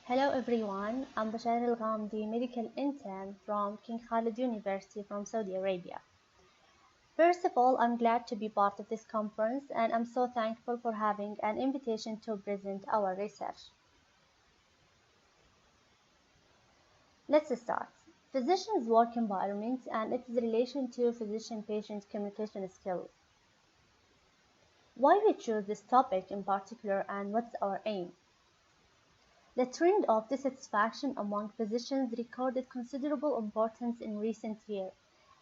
Hello everyone, I'm Bashayr Al-Ghamdi, medical intern from King Khaled University from Saudi Arabia. First of all, I'm glad to be part of this conference and I'm so thankful for having an invitation to present our research. Let's start. Physicians' work environment and its relation to physician-patient communication skills. Why we choose this topic in particular and what's our aim? The trend of dissatisfaction among physicians recorded considerable importance in recent years,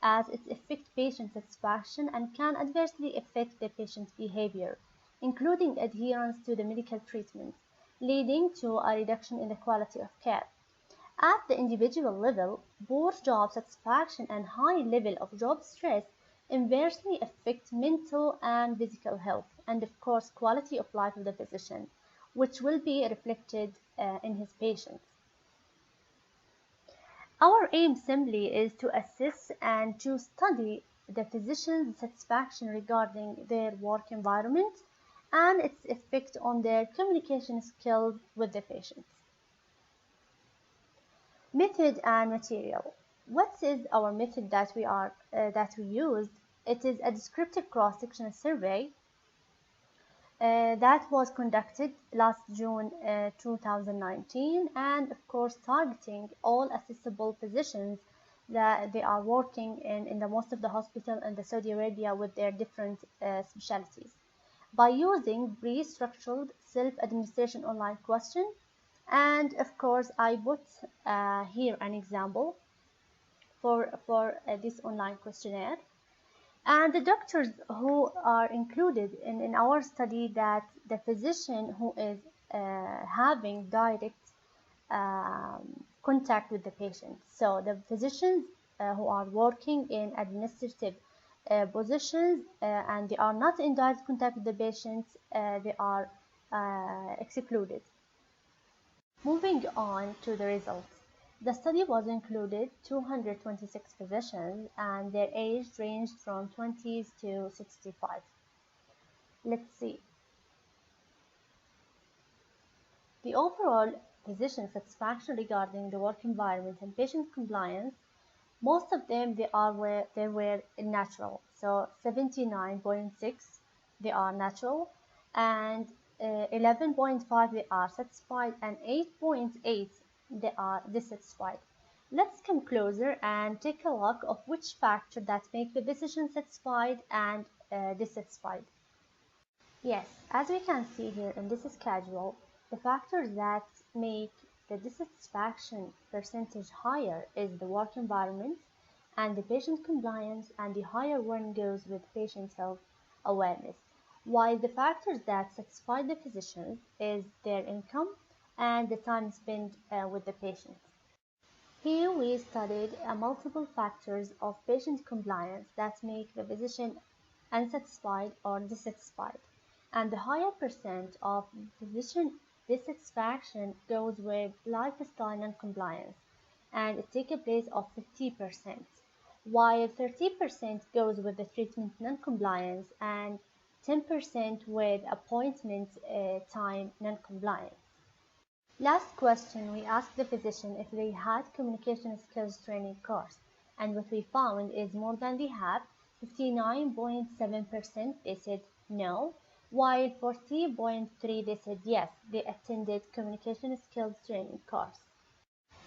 as it affects patient satisfaction and can adversely affect the patient's behavior, including adherence to the medical treatment, leading to a reduction in the quality of care. At the individual level, poor job satisfaction and high level of job stress inversely affect mental and physical health, and of course quality of life of the physician, which will be reflected in his patients. Our aim simply is to assess and to study the physician's satisfaction regarding their work environment and its effect on their communication skills with the patients. Method and material. What is our method that we used? It is a descriptive cross-sectional survey that was conducted last June 2019, and of course targeting all accessible physicians that they are working in the most of the hospital in the Saudi Arabia with their different specialties, by using pre-structured self-administration online question. And of course I put here an example for this online questionnaire. And the doctors who are included in our study, that the physician who is having direct contact with the patient. So the physicians who are working in administrative positions and they are not in direct contact with the patients, they are excluded. Moving on to the results. The study was included 226 physicians and their age ranged from 20s to 65. Let's see. The overall physician satisfaction regarding the work environment and patient compliance, most of them they were natural. So 79.6 they are natural, and 11.5 they are satisfied, and 8.8 they are dissatisfied. Let's come closer and take a look of which factor that make the physician satisfied and dissatisfied. Yes, as we can see here in this schedule, the factors that make the dissatisfaction percentage higher is the work environment and the patient compliance, and the higher one goes with patient health awareness, while the factors that satisfy the physicians is their income and the time spent with the patient. Here we studied multiple factors of patient compliance that make the physician unsatisfied or dissatisfied, and the higher percent of physician dissatisfaction goes with lifestyle non-compliance, and it takes a place of 50%, while 30% goes with the treatment non-compliance and 10% with appointment time non-compliance. Last question, we asked the physician if they had communication skills training course, and what we found is more than they have. 59.7% they said no, while 40.3% they said yes, they attended communication skills training course.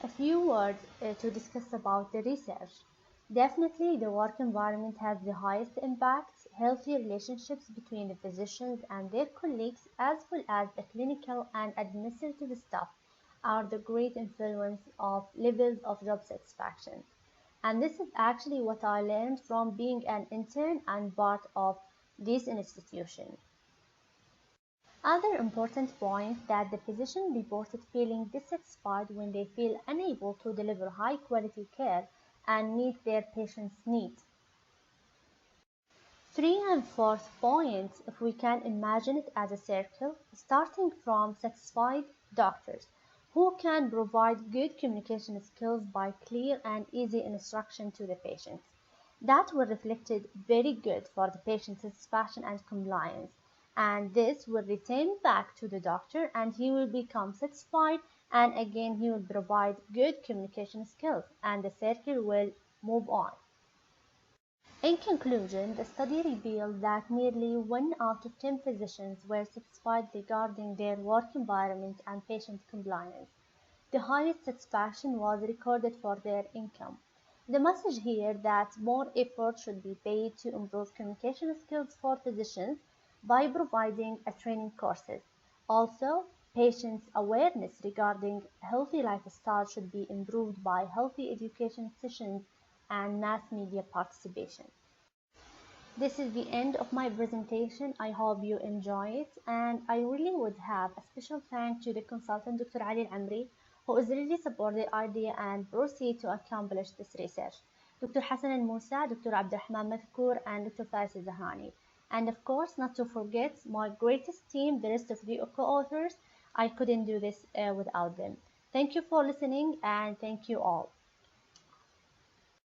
A few words to discuss about the research. Definitely the work environment has the highest impact. Healthy relationships between the physicians and their colleagues, as well as the clinical and administrative staff, are the great influence of levels of job satisfaction. And this is actually what I learned from being an intern and part of this institution. Other important point that the physician reported feeling dissatisfied when they feel unable to deliver high quality care and meet their patients' needs. 3 and 4th points, if we can imagine it as a circle, starting from satisfied doctors who can provide good communication skills by clear and easy instruction to the patients. That will reflected very good for the patient satisfaction and compliance, and this will return back to the doctor and he will become satisfied and again he will provide good communication skills, and the circle will move on. In conclusion, the study revealed that nearly 1 out of 10 physicians were satisfied regarding their work environment and patient compliance. The highest satisfaction was recorded for their income. The message here that more effort should be paid to improve communication skills for physicians by providing a training courses. Also, patients' awareness regarding healthy lifestyle should be improved by healthy education sessions and mass media participation. This is the end of my presentation. I hope you enjoy it, and I really would have a special thank to the consultant Dr. Ali Al-Amri, who has really supported the idea and proceed to accomplish this research. Dr. Hassan Al-Musa, Dr. Abdurrahman Mathkour, and Dr. Faiz Zahani. And of course, not to forget my greatest team, the rest of the co-authors. I couldn't do this without them. Thank you for listening, and thank you all.